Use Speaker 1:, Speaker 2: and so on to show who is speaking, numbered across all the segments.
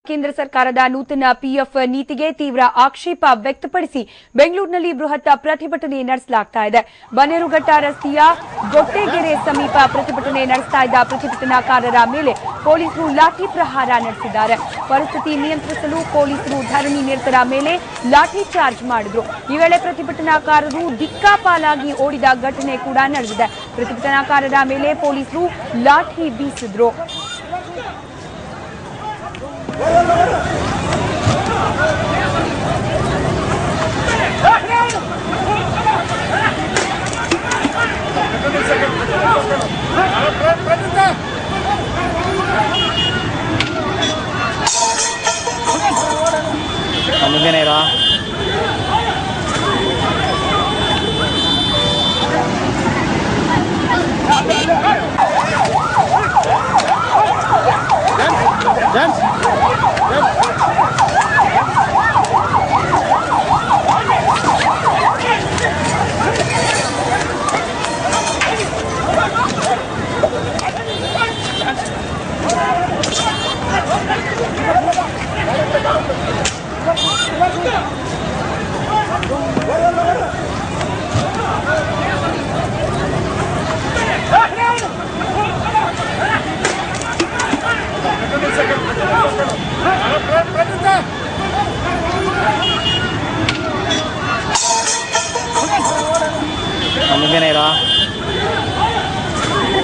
Speaker 1: ಕೇಂದ್ರ ಸರ್ಕಾರದ ನೂತನ ಪಿಎಫ್ ನೀತಿಗೆ ತೀವ್ರ ಆಕ್ಷೇಪ ವ್ಯಕ್ತಪಡಿಸಿ ಬೆಂಗಳೂರಿನಲ್ಲಿ ಬೃಹತ್ ಪ್ರತಿಭಟನೆ ನಡೆಸಲಾಗ್ತಾ ಇದೆ. ಬನ್ನೇರುಘಟ್ಟ ರಸ್ತೆಯ ಗೊಟ್ಟೆಗೆರೆ ಸಮೀಪ ಪ್ರತಿಭಟನೆ ನಡೆಸ್ತಾ ಇದ್ದ ಪ್ರತಿಭಟನಾಕಾರರ ಮೇಲೆ ಪೊಲೀಸರು ಲಾಠಿ ಪ್ರಹಾರ ನಡೆಸಿದ್ದಾರೆ. ಪರಿಸ್ಥಿತಿ ನಿಯಂತ್ರಿಸಲು ಪೊಲೀಸರು ಧರಣಿ ನಿರತರ ಮೇಲೆ ಲಾಠಿ ಚಾರ್ಜ್ ಮಾಡಿದ್ರು. ಈ ವೇಳೆ ಪ್ರತಿಭಟನಾಕಾರರು ದಿಕ್ಕಾಪಾಲಾಗಿ ಓಡಿದ ಘಟನೆ ಕೂಡ ನಡೆದಿದೆ. ಪ್ರತಿಭಟನಾಕಾರರ ಮೇಲೆ ಪೊಲೀಸರು ಲಾಠಿ ಬೀಸಿದ್ರು.
Speaker 2: ಮುಂದೆನೇರಾ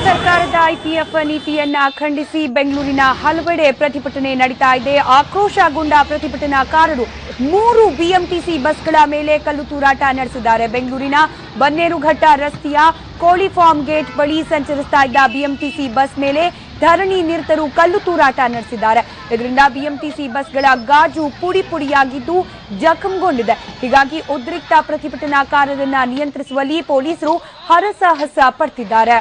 Speaker 1: ಸರ್ಕಾರದ ಐಪಿಎಫ್ ನೀತಿಯನ್ನ ಖಂಡಿಸಿ ಬೆಂಗಳೂರಿನ ಹಲವೆಡೆ ಪ್ರತಿಭಟನೆ ನಡೀತಾ ಇದೆ. ಆಕ್ರೋಶಗೊಂಡ ಪ್ರತಿಭಟನಾಕಾರರು 3 ಬಿಎಂಟಿಸಿ ಬಸ್ಗಳ ಮೇಲೆ ಕಲ್ಲು ತೂರಾಟ ನಡೆಸಿದ್ದಾರೆ. ಬೆಂಗಳೂರಿನ ಬನ್ನೇರುಘಟ್ಟ ರಸ್ತೆಯ ಕೋಳಿ ಫಾರ್ಮ್ ಗೇಟ್ ಬಳಿ ಸಂಚರಿಸ್ತಾ ಇದ್ದ ಬಿಎಂಟಿಸಿ ಬಸ್ ಮೇಲೆ ಧರಣಿ ನಿರತರು ಕಲ್ಲು ತೂರಾಟ ನಡೆಸಿದ್ದಾರೆ. ಇದರಿಂದ ಬಿಎಂಟಿಸಿ ಬಸ್ಗಳ ಗಾಜು ಪುಡಿ ಪುಡಿಯಾಗಿದ್ದು ಜಖಂಗೊಂಡಿದೆ. ಹೀಗಾಗಿ ಉದ್ರಿಕ್ತ ಪ್ರತಿಭಟನಾಕಾರರನ್ನ ನಿಯಂತ್ರಿಸುವಲ್ಲಿ ಪೊಲೀಸರು ಹರಸಾಹಸ ಪಡ್ತಿದ್ದಾರೆ.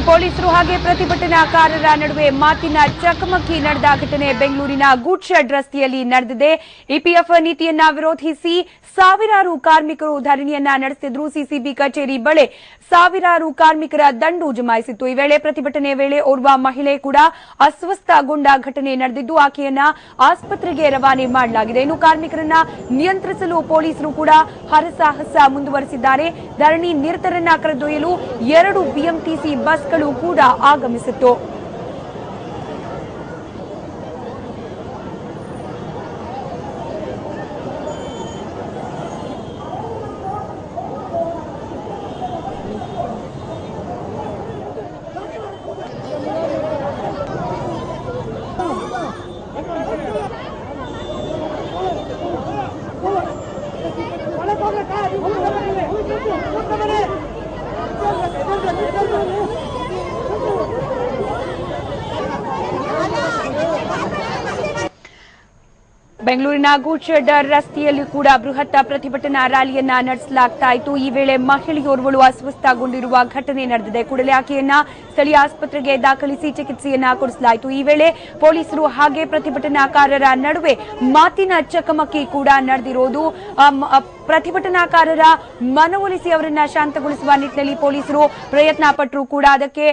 Speaker 1: ಪೊಲೀಸರು ಹಾಗೆ ಪ್ರತಿಭಟನಾಕಾರರ ನಡುವೆ ಮಾತಿನ ಚಕಮಕಿ ನಡೆದ ಘಟನೆ ಬೆಂಗಳೂರಿನ ಗೂಡ್ಶೆಡ್ ರಸ್ತೆಯಲ್ಲಿ ನಡೆದಿದೆ. ಇಪಿಎಫ್ ನೀತಿಯನ್ನ ವಿರೋಧಿಸಿ ಸಾವಿರಾರು ಕಾರ್ಮಿಕರು ಧರಣಿಯನ್ನ ನಡೆಸಿದ್ರು. ಸಿಸಿಬಿ ಕಚೇರಿ ಬಳಿ ಸಾವಿರಾರು ಕಾರ್ಮಿಕರ ದಂಡು ಜಮಾಯಿಸಿತ್ತು. ಈ ವೇಳೆ ಪ್ರತಿಭಟನೆ ವೇಳೆ ಓರ್ವ ಮಹಿಳೆ ಕೂಡ ಅಸ್ವಸ್ಥಗೊಂಡ ಘಟನೆ ನಡೆದಿದ್ದು ಆಕೆಯನ್ನ ಆಸ್ಪತ್ರೆಗೆ ರವಾನೆ ಮಾಡಲಾಗಿದೆ. ಇನ್ನು ಕಾರ್ಮಿಕರನ್ನ ನಿಯಂತ್ರಿಸಲು ಪೊಲೀಸರು ಕೂಡ ಹರಸಾಹಸ ಮುಂದುವರೆಸಿದ್ದಾರೆ. ಧರಣಿ ನಿರತರನ್ನ ಕರೆದೊಯ್ಯಲು 2 ಬಿಎಂಟಿಸಿ ಬಸ್ಗಳು ಕೂಡ ಆಗಮಿಸಿತ್ತು. ಬೆಂಗಳೂರಿನ ಗೂಡ್ಶೆಡ್ ರಸ್ತೆಯಲ್ಲಿ ಕೂಡ ಬೃಹತ್ ಪ್ರತಿಭಟನಾ ರ್ಯಾಲಿಯನ್ನ ನಡೆಸಲಾಗ್ತಾ ಇತ್ತು. ಈ ವೇಳೆ ಮಹಿಳೆಯೋರ್ವಳು ಅಸ್ವಸ್ಥಗೊಂಡಿರುವ ಘಟನೆ ನಡೆದಿದೆ. ಕೂಡಲೇ ಆಕೆಯನ್ನ ಸ್ಥಳೀಯ ಆಸ್ಪತ್ರೆಗೆ ದಾಖಲಿಸಿ ಚಿಕಿತ್ಸೆಯನ್ನ ಕೊಡಿಸಲಾಯಿತು. ಈ ವೇಳೆ ಪೊಲೀಸರು ಹಾಗೆ ಪ್ರತಿಭಟನಾಕಾರರ ನಡುವೆ ಮಾತಿನ ಚಕಮಕಿ ಕೂಡ ನಡೆದಿರೋದು. ಪ್ರತಿಭಟನಾಕಾರರ ಮನವೊಲಿಸಿ ಅವರನ್ನ ಶಾಂತಗೊಳಿಸುವ ನಿಟ್ಟಿನಲ್ಲಿ ಪೊಲೀಸರು ಪ್ರಯತ್ನ ಪಟ್ಟರು ಕೂಡ ಅದಕ್ಕೆ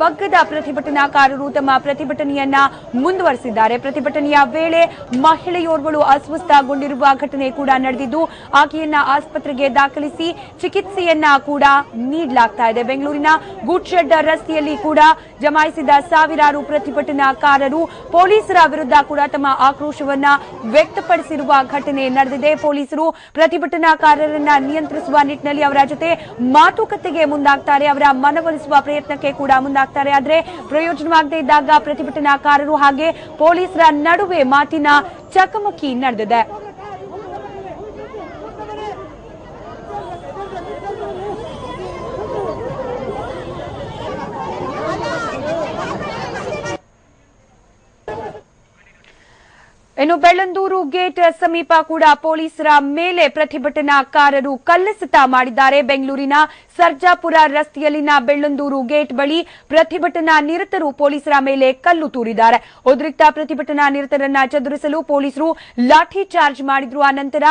Speaker 1: ಬಗ್ಗದ ಪ್ರತಿಭಟನಾಕಾರರು ತಮ್ಮ ಪ್ರತಿಭಟನೆಯನ್ನ ಮುಂದುವರೆಸಿದ್ದಾರೆ. ಪ್ರತಿಭಟನೆಯ ವೇಳೆ ಮಹಿಳೆಯೋರ್ವಳು ಅಸ್ವಸ್ಥಗೊಂಡಿರುವ ಘಟನೆ ಕೂಡ ನಡೆದಿದ್ದು ಆಕೆಯನ್ನ ಆಸ್ಪತ್ರೆಗೆ ದಾಖಲಿಸಿ ಚಿಕಿತ್ಸೆಯನ್ನ ಕೂಡ ನೀಡಲಾಗ್ತಾ ಇದೆ. ಬೆಂಗಳೂರಿನ ಗೂಡ್ಶೆಡ್ ರಸ್ತೆಯಲ್ಲಿ ಬಳಿ ಕೂಡ ಜಮಾಯಿಸಿದ ಸಾವಿರಾರು ಪ್ರತಿಭಟನಾಕಾರರು ಪೊಲೀಸರ ವಿರುದ್ಧ ಕೂಡ ತಮ್ಮ ಆಕ್ರೋಶವನ್ನ ವ್ಯಕ್ತಪಡಿಸಿರುವ ಘಟನೆ ನಡೆದಿದೆ. ಪೊಲೀಸರು ಪ್ರತಿಭಟನಾಕಾರರನ್ನ ನಿಯಂತ್ರಿಸುವ ನಿಟ್ಟಿನಲ್ಲಿ ಅವರ ಜೊತೆ ಮಾತುಕತೆಗೆ ಮುಂದಾಗ್ತಾರೆ, ಅವರ ಮನವೊಲಿಸುವ ಪ್ರಯತ್ನಕ್ಕೆ ಕೂಡ ಮುಂದಾಗ್ತಾರೆ. ಆದರೆ ಪ್ರಯೋಜನವಾಗದೇ ಇದ್ದಾಗ ಪ್ರತಿಭಟನಾಕಾರರು ಹಾಗೆ ಪೊಲೀಸರ ನಡುವೆ ಮಾತಿನ ಚಕಮಕಿ ನಡೆದಿದೆ. ಇನ್ನು ಬೆಳ್ಳಂದೂರು ಗೇಟ್ ಸಮೀಪ ಕೂಡ ಪೊಲೀಸರ ಮೇಲೆ ಪ್ರತಿಭಟನಾಕಾರರು ಕಲ್ಲೆಸೆತ ಮಾಡಿದ್ದಾರೆ. ಬೆಂಗಳೂರಿನ ಸರ್ಜಾಪುರ ರಸ್ತೆಯಲ್ಲಿನ ಬೆಳ್ಳಂದೂರು ಗೇಟ್ ಬಳಿ ಪ್ರತಿಭಟನಾ ನಿರತರು ಪೊಲೀಸರ ಮೇಲೆ ಕಲ್ಲು ತೂರಿದ್ದಾರೆ. ಉದ್ರಿಕ್ತ ಪ್ರತಿಭಟನಾ ನಿರತರನ್ನ ಚದುರಿಸಲು ಪೊಲೀಸರು ಲಾಠಿ ಚಾರ್ಜ್ ಮಾಡಿದ್ರು. ಅನಂತರ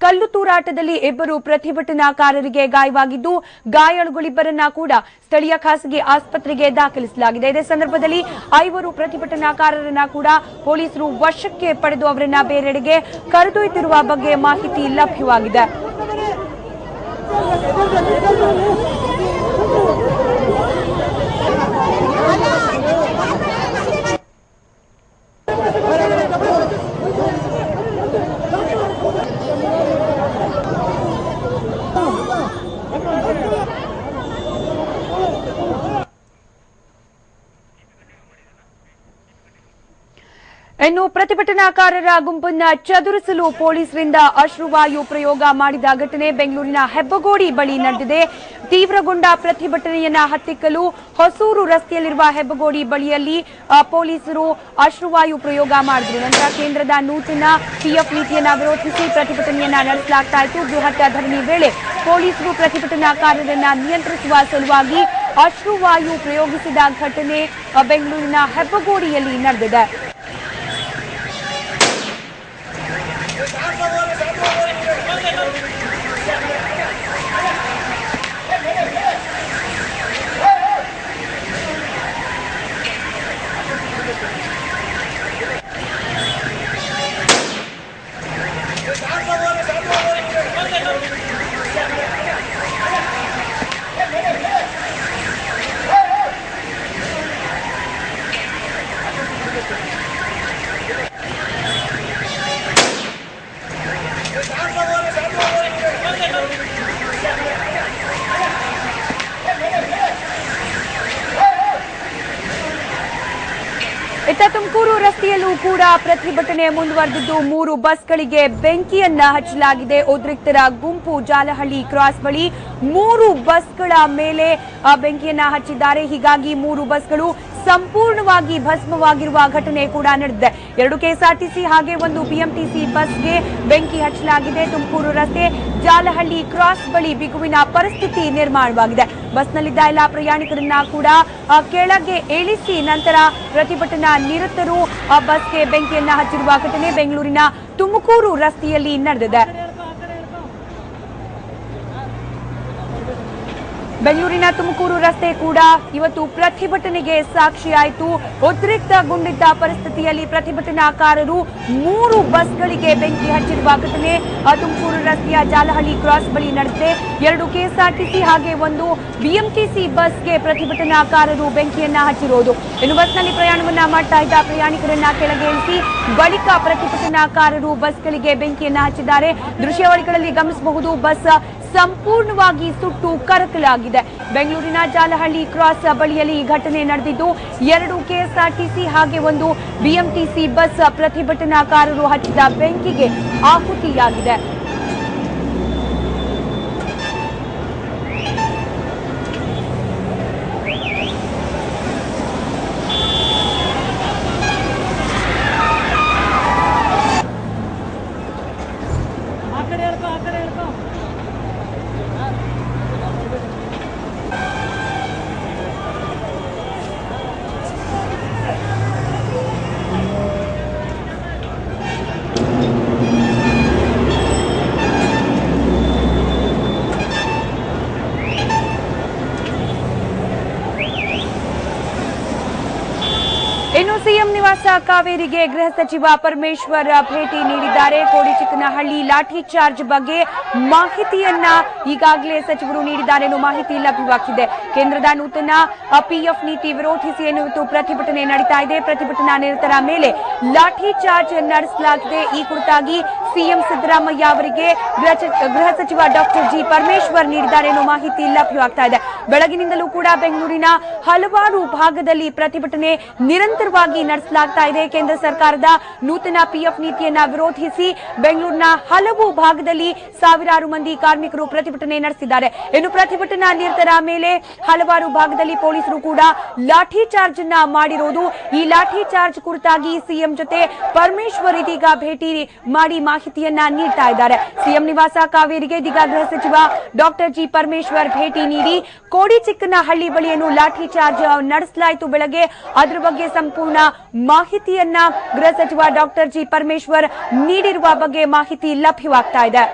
Speaker 1: ಕಲ್ಲು ತೂರಾಟದಲ್ಲಿ ಇಬ್ಬರು ಪ್ರತಿಭಟನಾಕಾರರಿಗೆ ಗಾಯವಾಗಿದ್ದು, ಗಾಯಾಳುಗಳಿಬ್ಬರನ್ನ ಕೂಡ ಸ್ಥಳೀಯ ಖಾಸಗಿ ಆಸ್ಪತ್ರೆಗೆ ದಾಖಲಿಸಲಾಗಿದೆ. ಇದೇ ಸಂದರ್ಭದಲ್ಲಿ 5 ಪ್ರತಿಭಟನಾಕಾರರನ್ನ ಕೂಡ ಪೊಲೀಸರು ವಶಕ್ಕೆ ಪಡೆದು ಅವರನ್ನ ಬೇರೆಡೆಗೆ ಕರೆದೊಯ್ದಿರುವ ಬಗ್ಗೆ ಮಾಹಿತಿ ಲಭ್ಯವಾಗಿದೆ. ಇನ್ನು ಪ್ರತಿಭಟನಾಕಾರರ ಗುಂಪನ್ನ ಚದುರಿಸಲು ಪೊಲೀಸರಿಂದ ಅಶ್ರುವಾಯು ಪ್ರಯೋಗ ಮಾಡಿದ ಘಟನೆ ಬೆಂಗಳೂರಿನ ಹೆಬ್ಬಗೋಡಿ ಬಳಿ ನಡೆದಿದೆ. ತೀವ್ರಗೊಂಡ ಪ್ರತಿಭಟನೆಯನ್ನ ಹತ್ತಿಕ್ಕಲು ಹೊಸೂರು ರಸ್ತೆಯಲ್ಲಿರುವ ಹೆಬ್ಬಗೋಡಿ ಬಳಿಯಲ್ಲಿ ಪೊಲೀಸರು ಅಶ್ರುವಾಯು ಪ್ರಯೋಗ ಮಾಡಿದ್ರು. ನಂತರ ಕೇಂದ್ರದ ನೂತನ ಪಿಎಫ್ ನೀತಿಯನ್ನ ವಿರೋಧಿಸಿ ಪ್ರತಿಭಟನೆಯನ್ನ ನಡೆಸಲಾಗ್ತಾ ಇತ್ತು. ಬೃಹತ್ ಧರಣಿ ವೇಳೆ ಪೊಲೀಸರು ಪ್ರತಿಭಟನಾಕಾರರನ್ನ ನಿಯಂತ್ರಿಸುವ ಸಲುವಾಗಿ ಅಶ್ರುವಾಯು ಪ್ರಯೋಗಿಸಿದ ಘಟನೆ ಬೆಂಗಳೂರಿನ ಹೆಬ್ಬಗೋಡಿಯಲ್ಲಿ ನಡೆದಿದೆ. ಇತ್ತ ತುಮಕೂರು ರಸ್ತೆಯಲ್ಲೂ ಕೂಡ ಪ್ರತಿಭಟನೆ ಮುಂದುವರೆದಿದ್ದು 3 ಬಸ್ಗಳಿಗೆ ಬೆಂಕಿಯನ್ನ ಹಚ್ಚಲಾಗಿದೆ. ಉದ್ರಿಕ್ತರ ಗುಂಪು ಜಾಲಹಳ್ಳಿ ಕ್ರಾಸ್ ಬಳಿ 3 ಬಸ್ಗಳ ಮೇಲೆ ಬೆಂಕಿಯನ್ನ ಹಚ್ಚಿದ್ದಾರೆ. ಹೀಗಾಗಿ 3 ಬಸ್ಗಳು ಸಂಪೂರ್ಣವಾಗಿ ಭಸ್ಮವಾಗಿರುವ ಘಟನೆ ಕೂಡ ನಡೆದಿದೆ. 2 ಕೆಎಸ್ಆರ್ಟಿಸಿ ಹಾಗೆ 1 ಬಿಎಂಟಿಸಿ ಬಸ್ಗೆ ಬೆಂಕಿ ಹಚ್ಚಲಾಗಿದೆ. ತುಮಕೂರು ರಸ್ತೆ ಜಾಲಹಳ್ಳಿ ಕ್ರಾಸ್ ಬಳಿ ಬಿಗುವಿನ ಪರಿಸ್ಥಿತಿ ನಿರ್ಮಾಣವಾಗಿದೆ. ಬಸ್ನಲ್ಲಿದ್ದ ಎಲ್ಲ ಪ್ರಯಾಣಿಕರನ್ನ ಕೂಡ ಕೆಳಗೆ ಇಳಿಸಿ ನಂತರ ಪ್ರತಿಭಟನಾ ನಿರತರು ಬಸ್ಗೆ ಬೆಂಕಿಯನ್ನ ಹಚ್ಚಿರುವ ಘಟನೆ ಬೆಂಗಳೂರಿನ ತುಮಕೂರು ರಸ್ತೆಯಲ್ಲಿ ನಡೆದಿದೆ. ಬೆಂಗಳೂರಿನ ತುಮಕೂರು ರಸ್ತೆ ಕೂಡ ಇವತ್ತು ಪ್ರತಿಭಟನೆಗೆ ಸಾಕ್ಷಿಯಾಯಿತು. ಉದ್ರಿಕ್ತಗೊಂಡಿದ್ದ ಪರಿಸ್ಥಿತಿಯಲ್ಲಿ ಪ್ರತಿಭಟನಾಕಾರರು 3 ಬಸ್ಗಳಿಗೆ ಬೆಂಕಿ ಹಚ್ಚಿರುವ ಘಟನೆ ತುಮಕೂರು ರಸ್ತೆಯ ಜಾಲಹಳ್ಳಿ ಕ್ರಾಸ್ ಬಳಿ ನಡೆದಿದೆ. 2 ಕೆಎಸ್ಆರ್ಟಿಸಿ ಹಾಗೆ 1 ಬಿಎಂಟಿಸಿ ಬಸ್ಗೆ ಪ್ರತಿಭಟನಾಕಾರರು ಬೆಂಕಿಯನ್ನ ಹಚ್ಚಿರೋದು. ಇನ್ನು ಬಸ್ನಲ್ಲಿ ಪ್ರಯಾಣವನ್ನ ಮಾಡ್ತಾ ಇದ್ದ ಪ್ರಯಾಣಿಕರನ್ನ ಕೆಳಗೆ ಇಳಿಸಿ ಬಳಿಕ ಪ್ರತಿಭಟನಾಕಾರರು ಬಸ್ಗಳಿಗೆ ಬೆಂಕಿಯನ್ನ ಹಚ್ಚಿದ್ದಾರೆ. ದೃಶ್ಯಾವಳಿಗಳಲ್ಲಿ ಗಮನಿಸಬಹುದು, ಬಸ್ ಸಂಪೂರ್ಣವಾಗಿ ಸುಟ್ಟು ಕರಕಲಾಗಿದೆ. ಬೆಂಗಳೂರಿನ ಜಾಲಹಳ್ಳಿ ಕ್ರಾಸ್ ಬಳಿಯಲ್ಲಿ ಈ ಘಟನೆ ನಡೆದಿದ್ದು 2 ಕೆಎಸ್ಆರ್ಟಿಸಿ ಹಾಗೆ 1 ಬಿಎಂಟಿಸಿ ಬಸ್ ಪ್ರತಿಭಟನಾಕಾರರು ಹಚ್ಚಿದ ಬೆಂಕಿಗೆ ಆಹುತಿಯಾಗಿದೆ. ಇನ್ನು ಸಿಎಂ ನಿವಾಸ ಕಾವೇರಿಗೆ ಗೃಹ ಸಚಿವ ಪರಮೇಶ್ವರ್ ಭೇಟಿ ನೀಡಿದ್ದಾರೆ. ಕೋಡಿಚಿಕ್ಕನಹಳ್ಳಿ ಲಾಠಿ ಚಾರ್ಜ್ ಬಗ್ಗೆ ಮಾಹಿತಿಯನ್ನ ಈಗಾಗಲೇ ಸಚಿವರು ನೀಡಿದ್ದಾರೆ ಎನ್ನುವ ಮಾಹಿತಿ ಲಭ್ಯವಾಗ್ತಿದೆ. ಕೇಂದ್ರದ ನೂತನ ಪಿಎಫ್ ನೀತಿ ವಿರೋಧಿಸಿ ಇವತ್ತು ಪ್ರತಿಭಟನೆ ನಡೀತಾ ಇದೆ. ಪ್ರತಿಭಟನಾ ನಿರತರ ಮೇಲೆ ಲಾಠಿ ಚಾರ್ಜ್ ನಡೆಸಲಾಗಿದೆ. ಈ ಕುರಿತಾಗಿ ಸಿಎಂ ಸಿದ್ದರಾಮಯ್ಯ ಅವರಿಗೆ ಗೃಹ ಸಚಿವ ಡಾಕ್ಟರ್ ಜಿ ಪರಮೇಶ್ವರ್ ನೀಡಿದ್ದಾರೆ ಎನ್ನುವ ಮಾಹಿತಿ ಲಭ್ಯವಾಗ್ತಾ ಇದೆ. ಬೆಳಗಿನಿಂದಲೂ ಕೂಡ ಬೆಂಗಳೂರಿನ ಹಲವಾರು ಭಾಗದಲ್ಲಿ ಪ್ರತಿಭಟನೆ ನಿರಂತರವಾಗಿ ನಡೆಸಲಾಗ್ತಾ ಇದೆ. ಕೇಂದ್ರ ಸರ್ಕಾರದ ನೂತನ ಪಿಎಫ್ ನೀತಿಯನ್ನ ವಿರೋಧಿಸಿ ಬೆಂಗಳೂರಿನ ಹಲವು ಭಾಗದಲ್ಲಿ ಸಾವಿರಾರು ಮಂದಿ ಕಾರ್ಮಿಕರು ಪ್ರತಿಭಟನೆ ನಡೆಸಿದ್ದಾರೆ. ಇನ್ನು ಪ್ರತಿಭಟನಾ ನಿರತರ ಮೇಲೆ ಹಲವಾರು ಭಾಗದಲ್ಲಿ ಪೊಲೀಸರು ಕೂಡ ಲಾಠಿ ಚಾರ್ಜ್ ಅನ್ನ ಮಾಡಿರೋದು. ಈ ಲಾಠಿ ಚಾರ್ಜ್ ಕುರಿತಾಗಿ ಸಿಎಂ ಜೊತೆ ಪರಮೇಶ್ವರ್ ಇದೀಗ ಭೇಟಿ ಮಾಡಿ ಮಾಹಿತಿಯನ್ನ ನೀಡ್ತಾ ಇದ್ದಾರೆ. ಸಿಎಂ ನಿವಾಸ ಕಾವೇರಿಗೆ ಇದೀಗ ಗೃಹ ಸಚಿವ ಡಾಕ್ಟರ್ ಜಿ ಪರಮೇಶ್ವರ್ ಭೇಟಿ ನೀಡಿ ಕೋಡಿಚಿಕ್ಕನಹಳ್ಳಿ ಬಳಿಯನ್ನು ಲಾಠಿ ಚಾರ್ಜ್ ನಡೆಸಲಾಯಿತು ಬೆಳಗ್ಗೆ. ಅದರ ಬಗ್ಗೆ ಸಂಪೂರ್ಣ ಮಾಹಿತಿಯನ್ನ ಗೃಹ ಸಚಿವ ಡಾಕ್ಟರ್ ಜಿ ಪರಮೇಶ್ವರ್ ನೀಡಿರುವ ಬಗ್ಗೆ ಮಾಹಿತಿ ಲಭ್ಯವಾಗ್ತಾ ಇದೆ.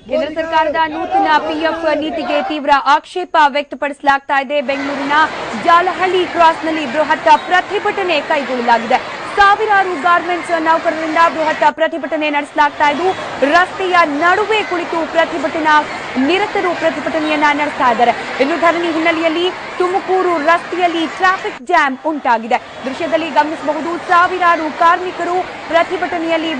Speaker 1: ಕೇಂದ್ರ ಸರ್ಕಾರದ ನೂತನ ಪಿಎಫ್ ನೀತಿಗೆ ತೀವ್ರ ಆಕ್ಷೇಪ ವ್ಯಕ್ತಪಡಿಸಲಾಗ್ತಾ ಇದೆ. ಬೆಂಗಳೂರಿನ ಜಾಲಹಳ್ಳಿ ಕ್ರಾಸ್ನಲ್ಲಿ ಬೃಹತ್ ಪ್ರತಿಭಟನೆ ಕೈಗೊಳ್ಳಲಾಗಿದೆ. ಸಾವಿರಾರು ಗಾರ್ಮೆಂಟ್ಸ್ ನೌಕರರಿಂದ ಬೃಹತ್ ಪ್ರತಿಭಟನೆ ನಡೆಸಲಾಗ್ತಾ ಇದ್ದು ರಸ್ತೆಯ ನಡುವೆ ಕುಳಿತು ಪ್ರತಿಭಟನಾ ನಿರತರು ಪ್ರತಿಭಟನೆಯನ್ನ ನಡೆಸ್ತಾ ಇದ್ದಾರೆ. ಇನ್ನು ಧರಣಿ ಹಿನ್ನೆಲೆಯಲ್ಲಿ ತುಮಕೂರು ರಸ್ತೆಯಲ್ಲಿ ಟ್ರಾಫಿಕ್ ಜಾಮ್ ಉಂಟಾಗಿದೆ. ದೃಶ್ಯದಲ್ಲಿ ಗಮನಿಸಬಹುದು, ಸಾವಿರಾರು ಕಾರ್ಮಿಕರು ಪ್ರತಿಭಟನೆಯಲ್ಲಿ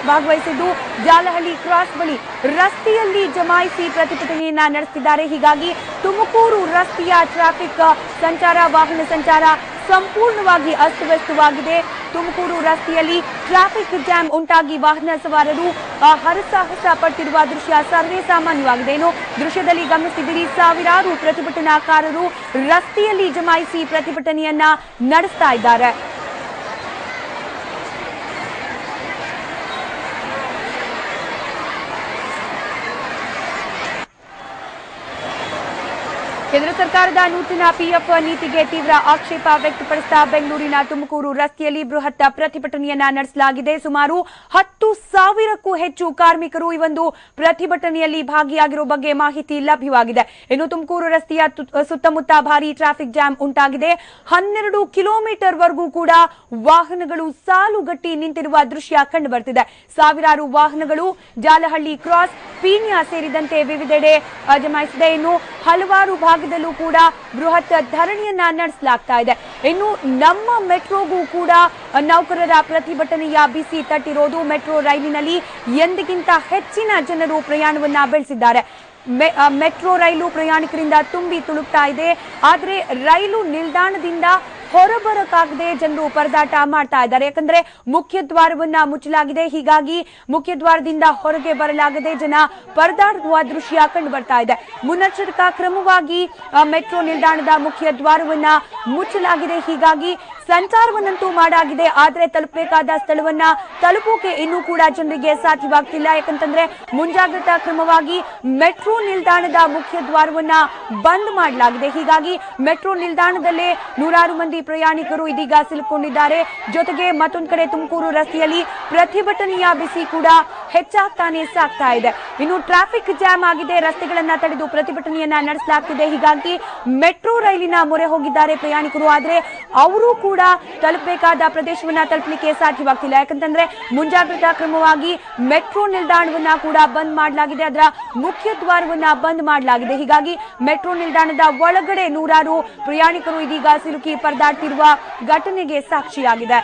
Speaker 1: ಭಾಗವಹಿಸಿದ್ದು ಜಾಲಹಳ್ಳಿ ಕ್ರಾಸ್ ಬಳಿ ರಸ್ತೆಯಲ್ಲಿ ಜಮಾಯಿಸಿ ಪ್ರತಿಭಟನೆಯನ್ನ ನಡೆಸಿದ್ದಾರೆ. ಹೀಗಾಗಿ ತುಮಕೂರು ರಸ್ತೆಯ ಟ್ರಾಫಿಕ್ ಸಂಚಾರ, ವಾಹನ ಸಂಚಾರ ಸಂಪೂರ್ಣವಾಗಿ ಅಸ್ತವ್ಯಸ್ತವಾಗಿದೆ. ತುಮಕೂರು ರಸ್ತೆಯಲ್ಲಿ ಟ್ರಾಫಿಕ್ ಜಾಮ್ ಉಂಟಾಗಿ ವಾಹನ ಸವಾರರು ಹರಸಾಹಸ ಪಟ್ಟಿರುವ ದೃಶ್ಯ ಸರ್ವೇ ಸಾಮಾನ್ಯವಾಗಿದೆ. ಇನ್ನು ದೃಶ್ಯದಲ್ಲಿ ಗಮನಿಸಿದ್ದೀರಿ, ಸಾವಿರಾರು ಪ್ರತಿಭಟನಾಕಾರರು ರಸ್ತೆಯಲ್ಲಿ ಜಮಾಯಿಸಿ ಪ್ರತಿಭಟನೆಯನ್ನ ನಡೆಸ್ತಾ ಇದ್ದಾರೆ. ಕೇಂದ್ರ ಸರ್ಕಾರದ ನೂತನ ಪಿಎಫ್ ನೀತಿಗೆ ತೀವ್ರ ಆಕ್ಷೇಪ ವ್ಯಕ್ತಪಡಿಸಿದ ಬೆಂಗಳೂರಿನ ತುಮಕೂರು ರಸ್ತೆಯಲ್ಲಿ ಬೃಹತ್ ಪ್ರತಿಭಟನೆಯನ್ನ ನಡೆಸಲಾಗಿದೆ. ಸುಮಾರು 10,000ಕ್ಕೂ ಹೆಚ್ಚು ಕಾರ್ಮಿಕರು ಈ ಒಂದು ಪ್ರತಿಭಟನೆಯಲ್ಲಿ ಭಾಗಿಯಾಗಿರುವ ಬಗ್ಗೆ ಮಾಹಿತಿ ಲಭ್ಯವಾಗಿದೆ. ಇನ್ನು ತುಮಕೂರು ರಸ್ತೆಯ ಸುತ್ತಮುತ್ತ ಭಾರೀ ಟ್ರಾಫಿಕ್ ಜಾಮ್ ಉಂಟಾಗಿದೆ. 12 ಕಿಲೋಮೀಟರ್ ವರೆಗೂ ಕೂಡ ವಾಹನಗಳು ಸಾಲುಗಟ್ಟಿ ನಿಂತಿರುವ ದೃಶ್ಯ ಕಂಡು ಬರ್ತಿದೆ. ಸಾವಿರಾರು ವಾಹನಗಳು ಜಾಲಹಳ್ಳಿ ಕ್ರಾಸ್, ಪೀಣ್ಯ ಸೇರಿದಂತೆ ವಿವಿಧೆಡೆ ಜಮಾಯಿಸಿದೆ. ಇನ್ನು ಹಲವಾರು ಭಾಗದಲ್ಲೂ ಕೂಡ ಬೃಹತ್ ಧರಣಿಯನ್ನ ನಡೆಸಲಾಗ್ತಾ ಇದೆ. ಇನ್ನು ನಮ್ಮ ಮೆಟ್ರೋಗೂ ಕೂಡ ನೌಕರರ ಪ್ರತಿಭಟನೆಯ ಬಿಸಿ ತಟ್ಟಿರೋದು. ಮೆಟ್ರೋ ರೈಲಿನಲ್ಲಿ ಎಂದಿಗಿಂತ ಹೆಚ್ಚಿನ ಜನರು ಪ್ರಯಾಣವನ್ನ ಬೆಳೆಸಿದ್ದಾರೆ. ಮೆಟ್ರೋ ರೈಲು ಪ್ರಯಾಣಿಕರಿಂದ ತುಂಬಿ ತುಳುಕ್ತಾ ಇದೆ. ಆದರೆ ರೈಲು ನಿಲ್ದಾಣದಿಂದ ಹೊರಬರಕಾಗದೆ ಜನರು ಪರದಾಟ ಮಾಡ್ತಾ ಇದ್ದಾರೆ. ಯಾಕಂದ್ರೆ ಮುಖ್ಯ ದ್ವಾರವನ್ನ ಮುಚ್ಚಲಾಗಿದೆ. ಹೀಗಾಗಿ ಮುಖ್ಯ ದ್ವಾರದಿಂದ ಹೊರಗೆ ಬರಲಾಗದೆ ಜನ ಪರದಾಡುವ ದೃಶ್ಯ ಕಂಡು ಬರ್ತಾ ಇದೆ. ಮುನ್ನೆಚ್ಚರಿಕಾ ಕ್ರಮವಾಗಿ ಮೆಟ್ರೋ ನಿಲ್ದಾಣದ ಮುಖ್ಯ ದ್ವಾರವನ್ನ ಮುಚ್ಚಲಾಗಿದೆ. ಹೀಗಾಗಿ ಸಂಚಾರವನ್ನಂತೂ ಮಾಡಾಗಿದೆ. ಆದರೆ ತಲುಪಬೇಕಾದ ಸ್ಥಳವನ್ನ ತಲುಪೋಕೆ ಇನ್ನೂ ಕೂಡ ಜನರಿಗೆ ಸಾಧ್ಯವಾಗ್ತಿಲ್ಲ. ಯಾಕಂತಂದ್ರೆ ಮುಂಜಾಗ್ರತಾ ಕ್ರಮವಾಗಿ ಮೆಟ್ರೋ ನಿಲ್ದಾಣದ ಮುಖ್ಯ ದ್ವಾರವನ್ನ ಬಂದ್ ಮಾಡಲಾಗಿದೆ. ಹೀಗಾಗಿ ಮೆಟ್ರೋ ನಿಲ್ದಾಣದಲ್ಲೇ ನೂರಾರು ಮಂದಿ ಪ್ರಯಾಣಿಕರು ಇದೀಗ ಸಿಲುಕೊಂಡಿದ್ದಾರೆ. ಜೊತೆಗೆ ಮತ್ತೊಂದು ಕಡೆ ತುಮಕೂರು ರಸ್ತೆಯಲ್ಲಿ ಪ್ರತಿಭಟನೆಯ ಬಿಸಿ ಕೂಡ ಹೆಚ್ಚಾಗ್ತಾನೆ ಸಾಗ್ತಾ ಇದೆ. ಇನ್ನು ಟ್ರಾಫಿಕ್ ಜಾಮ್ ಆಗಿದೆ. ರಸ್ತೆಗಳನ್ನ ತಡೆದು ಪ್ರತಿಭಟನೆಯನ್ನ ನಡೆಸಲಾಗ್ತಿದೆ. ಹೀಗಾಗಿ ಮೆಟ್ರೋ ರೈಲಿನ ಮೊರೆ ಹೋಗಿದ್ದಾರೆ ಪ್ರಯಾಣಿಕರು. ಆದ್ರೆ ಅವರು ಕೂಡ ತಲುಪಬೇಕಾದ ಪ್ರದೇಶವನ್ನ ತಲುಪಲಿಕ್ಕೆ ಸಾಧ್ಯವಾಗ್ತಿಲ್ಲ. ಯಾಕಂತಂದ್ರೆ ಮುಂಜಾಗ್ರತಾ ಕ್ರಮವಾಗಿ ಮೆಟ್ರೋ ನಿಲ್ದಾಣವನ್ನ ಕೂಡ ಬಂದ್ ಮಾಡಲಾಗಿದೆ. ಅದರ ಮುಖ್ಯ ದ್ವಾರವನ್ನ ಬಂದ್ ಮಾಡಲಾಗಿದೆ. ಹೀಗಾಗಿ ಮೆಟ್ರೋ ನಿಲ್ದಾಣದ ಒಳಗಡೆ ನೂರಾರು ಪ್ರಯಾಣಿಕರು ಇದೀಗ ಸಿಲುಕಿ ಪರದಾಡ್ತಿರುವ ಘಟನೆಗೆ ಸಾಕ್ಷಿಯಾಗಿದೆ.